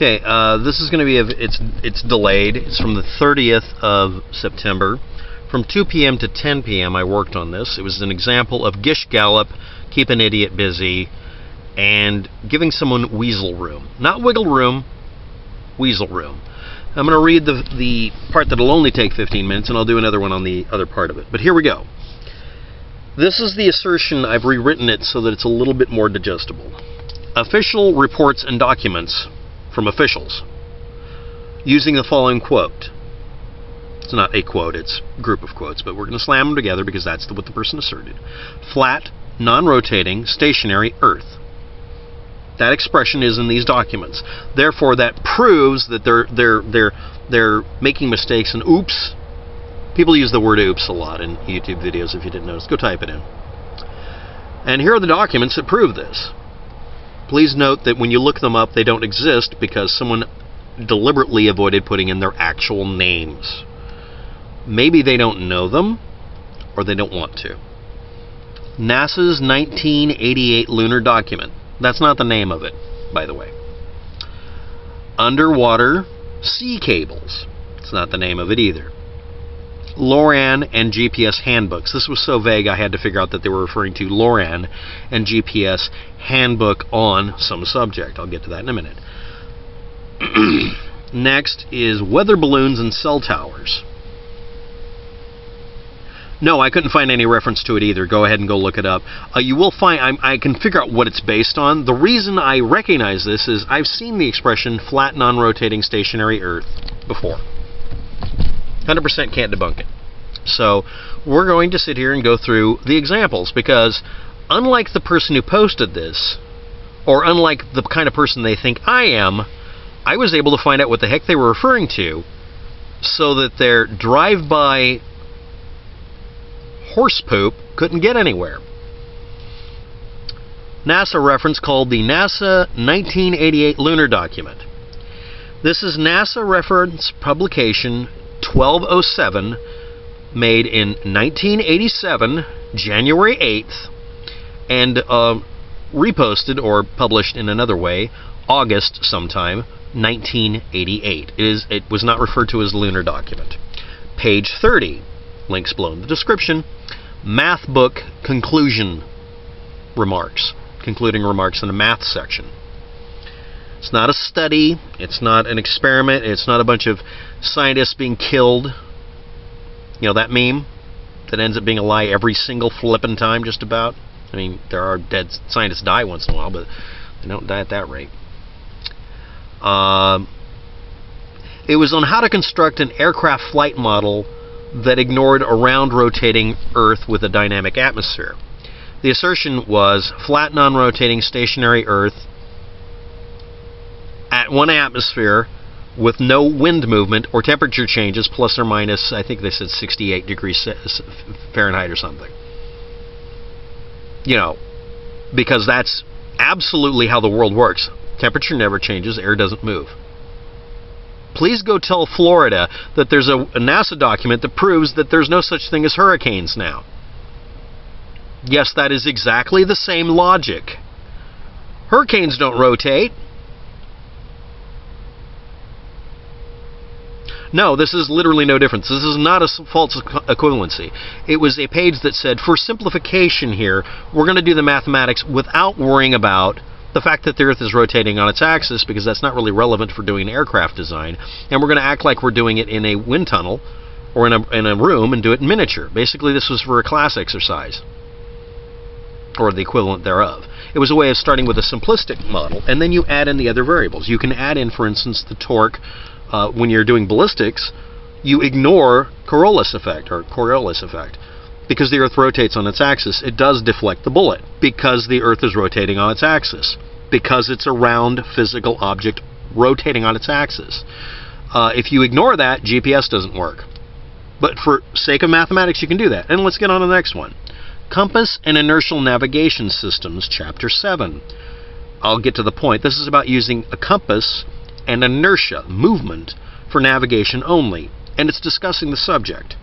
Okay, this is going to be it's delayed. It's from the 30th of September. From 2 p.m. to 10 p.m. I worked on this. It was an example of Gish Gallop, keep an idiot busy, and giving someone weasel room. Not wiggle room, weasel room. I'm going to read the part that'll only take 15 minutes, and I'll do another one on the other part of it. But here we go. This is the assertion. I've rewritten it so that it's a little bit more digestible. Official reports and documents from officials using the following quote. It's not a quote, it's a group of quotes, but we're going to slam them together because that's what the person asserted. Flat, non-rotating, stationary Earth. That expression is in these documents. Therefore, that proves that they're making mistakes and oops. People use the word oops a lot in YouTube videos. If you didn't notice, go type it in. And here are the documents that prove this. Please note that when you look them up, they don't exist because someone deliberately avoided putting in their actual names. Maybe they don't know them, or they don't want to. NASA's 1988 lunar document. That's not the name of it, by the way. Underwater sea cables. It's not the name of it either. LORAN and GPS handbooks. This was so vague I had to figure out that they were referring to LORAN and GPS handbook on some subject. I'll get to that in a minute. Next is weather balloons and cell towers. No, I couldn't find any reference to it either. Go ahead and go look it up. You will find, I can figure out what it's based on. The reason I recognize this is I've seen the expression flat, non-rotating, stationary Earth before. 100% can't debunk it. So we're going to sit here and go through the examples because unlike the person who posted this, or unlike the kind of person they think I am, I was able to find out what the heck they were referring to so that their drive-by horse poop couldn't get anywhere. NASA reference called the NASA 1988 lunar document. This is NASA reference publication 1207, made in 1987, January 8th, and reposted or published in another way, August sometime, 1988. It was not referred to as lunar document. Page 30, links below in the description, math book conclusion remarks, concluding remarks in the math section. It's not a study, it's not an experiment, it's not a bunch of scientists being killed. You know that meme that ends up being a lie every single flippin' time just about? I mean, there are dead scientists die once in a while, but they don't die at that rate. It was on how to construct an aircraft flight model that ignored a round rotating Earth with a dynamic atmosphere. The assertion was flat, non-rotating, stationary Earth at one atmosphere with no wind movement or temperature changes plus or minus, I think they said 68 degrees Fahrenheit or something. You know, because that's absolutely how the world works. Temperature never changes, air doesn't move. Please go tell Florida that there's a NASA document that proves that there's no such thing as hurricanes now. Yes, that is exactly the same logic. Hurricanes don't rotate. No, this is literally no difference. This is not a false equivalency. It was a page that said, for simplification here, we're going to do the mathematics without worrying about the fact that the Earth is rotating on its axis, because that's not really relevant for doing aircraft design, and we're going to act like we're doing it in a wind tunnel or in a room and do it in miniature. Basically, this was for a class exercise, or the equivalent thereof. It was a way of starting with a simplistic model, and then you add in the other variables. You can add in, for instance, the torque. When you're doing ballistics, you ignore Coriolis effect, because the Earth rotates on its axis. It does deflect the bullet because the Earth is rotating on its axis, because it's a round physical object rotating on its axis. If you ignore that, GPS doesn't work. But for sake of mathematics, you can do that. And let's get on to the next one. Compass and Inertial Navigation Systems, Chapter 7. I'll get to the point. This is about using a compass and inertia, movement, for navigation only. And it's discussing the subject.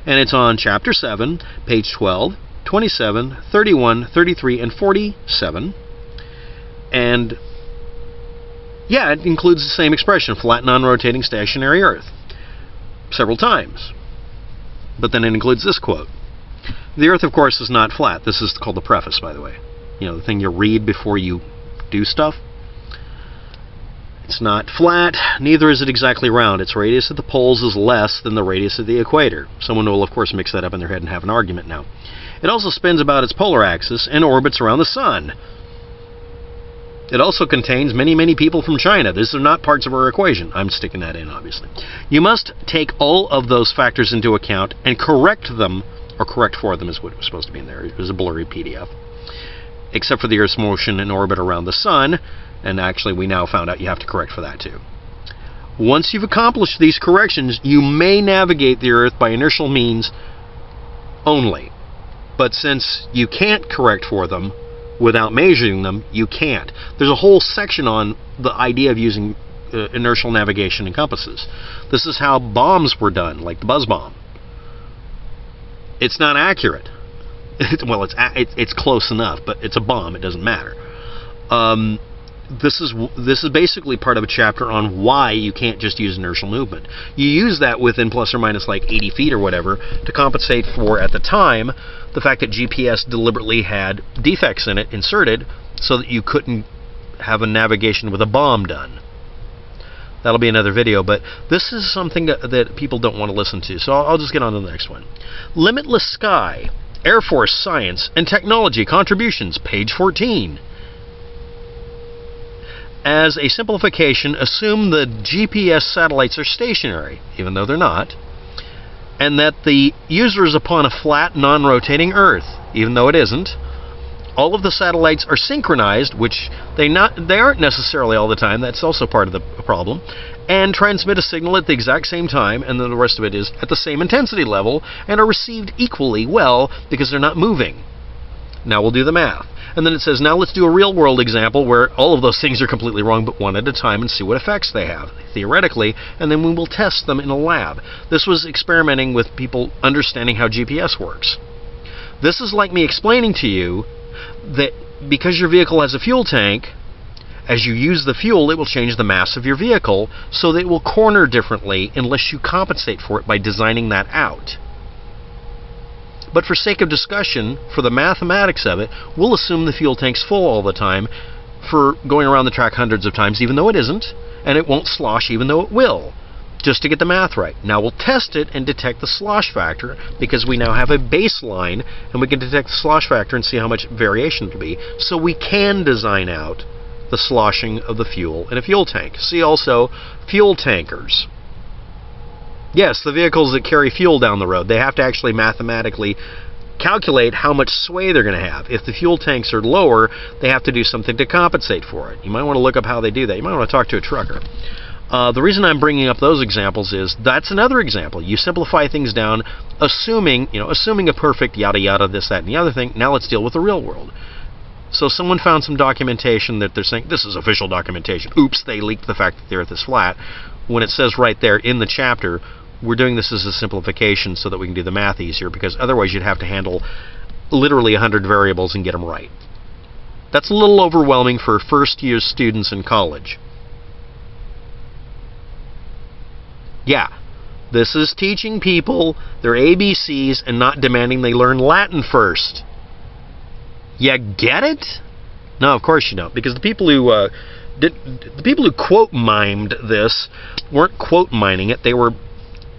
And it's on Chapter 7, page 12, 27, 31, 33, and 47. And Yeah, it includes the same expression, flat, non-rotating, stationary Earth, several times. But then it includes this quote. The Earth, of course, is not flat. This is called the preface, by the way. You know, the thing you read before you do stuff. It's not flat, neither is it exactly round. Its radius at the poles is less than the radius of the equator. Someone will, of course, mix that up in their head and have an argument now. It also spins about its polar axis and orbits around the sun. It also contains many, many people from China. These are not parts of our equation. I'm sticking that in, obviously. You must take all of those factors into account and correct them, or correct for them is what was supposed to be in there. It was a blurry PDF. Except for the Earth's motion in orbit around the sun. And actually, we now found out you have to correct for that, too. Once you've accomplished these corrections, you may navigate the Earth by inertial means only. But since you can't correct for them without measuring them, you can't. There's a whole section on the idea of using inertial navigation and compasses. This is how bombs were done, like the buzz bomb. It's not accurate. Well, it's close enough, but it's a bomb. It doesn't matter. This is basically part of a chapter on why you can't just use inertial movement. You use that within plus or minus like 80 feet or whatever to compensate for, at the time, the fact that GPS deliberately had defects in it inserted so that you couldn't have a navigation with a bomb done. That'll be another video, but this is something that people don't want to listen to, so I'll just get on to the next one. Limitless Sky, Air Force Science and Technology Contributions, page 14. As a simplification, assume the GPS satellites are stationary, even though they're not, and that the user is upon a flat, non-rotating Earth, even though it isn't. All of the satellites are synchronized, which they aren't necessarily all the time. That's also part of the problem. And transmit a signal at the exact same time, and then the rest of it is at the same intensity level, and are received equally well because they're not moving. Now we'll do the math. And then it says, now let's do a real-world example where all of those things are completely wrong, but one at a time, and see what effects they have, theoretically, and then we will test them in a lab. This was experimenting with people understanding how GPS works. This is like me explaining to you that because your vehicle has a fuel tank, as you use the fuel, it will change the mass of your vehicle, so that it will corner differently unless you compensate for it by designing that out. But for sake of discussion, for the mathematics of it, we'll assume the fuel tank's full all the time for going around the track hundreds of times, even though it isn't, and it won't slosh even though it will, just to get the math right. Now we'll test it and detect the slosh factor, because we now have a baseline, and we can detect the slosh factor and see how much variation it will be, so we can design out the sloshing of the fuel in a fuel tank. See also fuel tankers. Yes, the vehicles that carry fuel down the road, they have to actually mathematically calculate how much sway they're going to have. If the fuel tanks are lower, they have to do something to compensate for it. You might want to look up how they do that. You might want to talk to a trucker. The reason I'm bringing up those examples is that's another example. You simplify things down, assuming a perfect yada yada, this, that, and the other thing. Now let's deal with the real world. So someone found some documentation that they're saying, this is official documentation. Oops, they leaked the fact that the Earth is flat. When it says right there in the chapter, we're doing this as a simplification so that we can do the math easier, because otherwise you'd have to handle literally 100 variables and get them right. That's a little overwhelming for first-year students in college. Yeah, this is teaching people their ABCs and not demanding they learn Latin first. You get it? No, of course you don't, because the people who quote mimed this weren't quote mining it, they were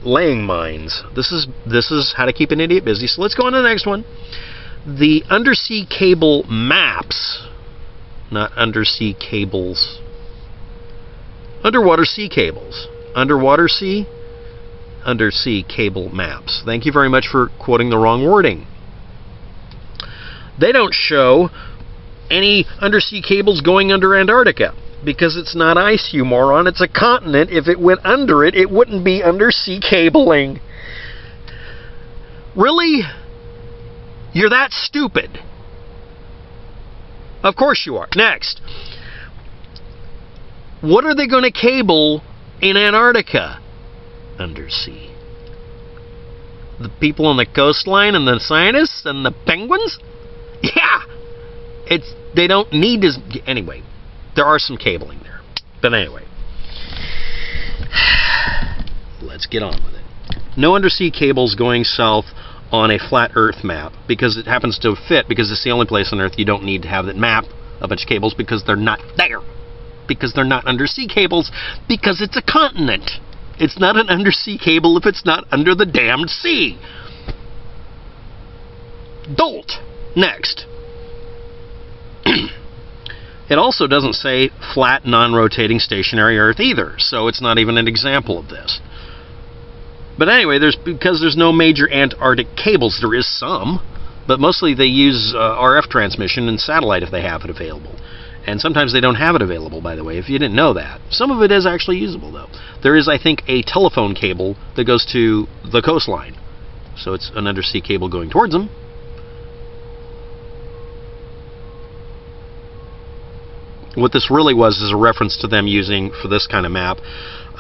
laying mines. This is how to keep an idiot busy. So let's go on to the next one. The undersea cable maps, not undersea cables, underwater sea cables, undersea cable maps. Thank you very much for quoting the wrong wording. They don't show any undersea cables going under Antarctica, because it's not ice, you moron. It's a continent. If it went under it, it wouldn't be undersea cabling. Really? You're that stupid? Of course you are. Next. What are they going to cable in Antarctica? Undersea. The people on the coastline and the scientists and the penguins? Yeah! They don't need to... Anyway. There are some cabling there. But anyway, let's get on with it. No undersea cables going south on a flat Earth map, because it happens to fit, because it's the only place on Earth you don't need to have that map a bunch of cables, because they're not there. Because they're not undersea cables, because it's a continent. It's not an undersea cable if it's not under the damned sea. Dolt. Next. It also doesn't say flat, non-rotating, stationary Earth either, so it's not even an example of this. But anyway, because there's no major Antarctic cables, there is some, but mostly they use RF transmission and satellite if they have it available. And sometimes they don't have it available, by the way, if you didn't know that. Some of it is actually usable, though. There is, I think, a telephone cable that goes to the coastline. So it's an undersea cable going towards them. What this really was is a reference to them using, for this kind of map,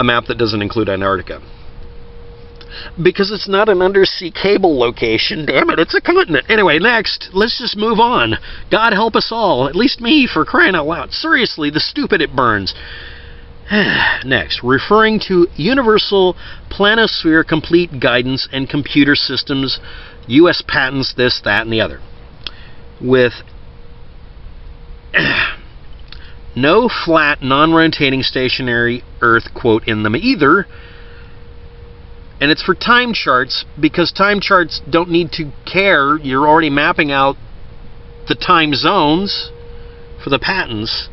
a map that doesn't include Antarctica. Because it's not an undersea cable location, damn it, it's a continent. Anyway, next, let's just move on. God help us all, at least me, for crying out loud. Seriously, the stupid it burns. Next, referring to Universal Planisphere Complete Guidance and Computer Systems, U.S. patents, this, that, and the other. With no flat, non-rotating, stationary Earth quote in them either. And it's for time charts, because time charts don't need to care. You're already mapping out the time zones for the patents.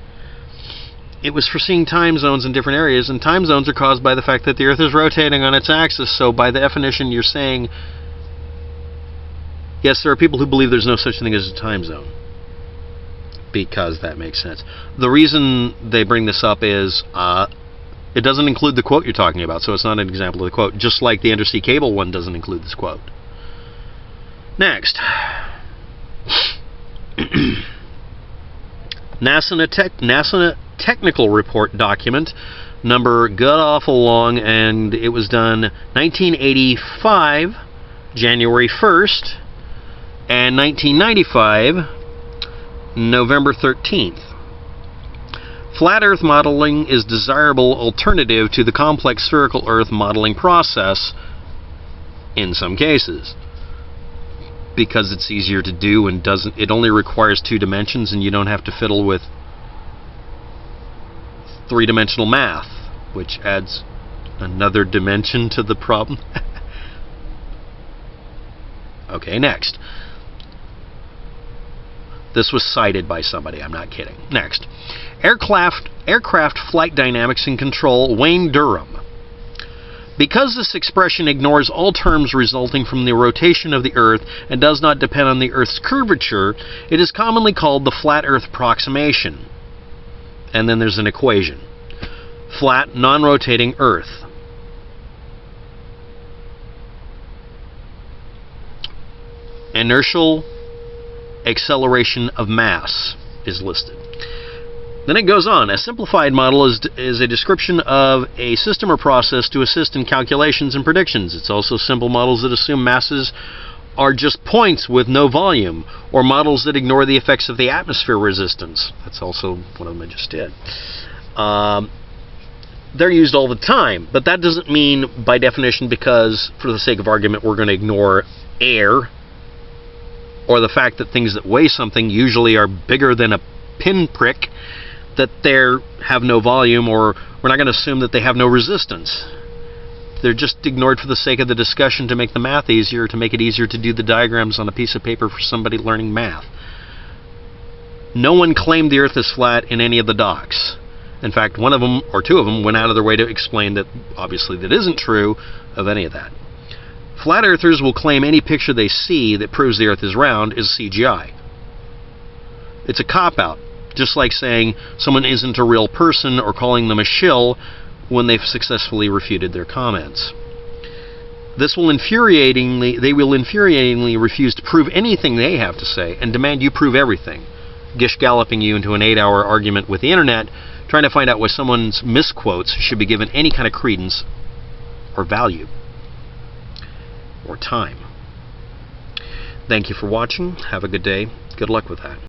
It was for seeing time zones in different areas, and time zones are caused by the fact that the Earth is rotating on its axis. So by the definition, you're saying, yes, there are people who believe there's no such thing as a time zone, because that makes sense. The reason they bring this up is it doesn't include the quote you're talking about, so it's not an example of the quote, just like the undersea cable one doesn't include this quote. Next. NASA Technical Report document, number god-awful long, and it was done 1985, January 1st, and 1995, November 13th. Flat Earth modeling is desirable alternative to the complex spherical Earth modeling process in some cases, because it's easier to do and it only requires 2 dimensions, and you don't have to fiddle with 3-dimensional math, which adds another dimension to the problem. Okay, next. This was cited by somebody, I'm not kidding. Next. Aircraft Flight Dynamics and Control, Wayne Durham. Because this expression ignores all terms resulting from the rotation of the Earth and does not depend on the Earth's curvature, it is commonly called the flat Earth approximation. And then there's an equation. Flat, non-rotating Earth. Inertial acceleration of mass is listed. Then it goes on. A simplified model is a description of a system or process to assist in calculations and predictions. It's also simple models that assume masses are just points with no volume, or models that ignore the effects of the atmosphere resistance. That's also one of them I just did. They're used all the time, but that doesn't mean by definition, because for the sake of argument we're going to ignore air, or the fact that things that weigh something usually are bigger than a pinprick, that they have no volume, or we're not going to assume that they have no resistance. They're just ignored for the sake of the discussion to make the math easier, to make it easier to do the diagrams on a piece of paper for somebody learning math. No one claimed the Earth is flat in any of the docs. In fact, one of them, or 2 of them, went out of their way to explain that obviously that isn't true of any of that. Flat Earthers will claim any picture they see that proves the Earth is round is CGI. It's a cop-out, just like saying someone isn't a real person or calling them a shill when they've successfully refuted their comments. They will infuriatingly refuse to prove anything they have to say and demand you prove everything, gish-galloping you into an 8-hour argument with the internet, trying to find out why someone's misquotes should be given any kind of credence or value or time. Thank you for watching. Have a good day. Good luck with that.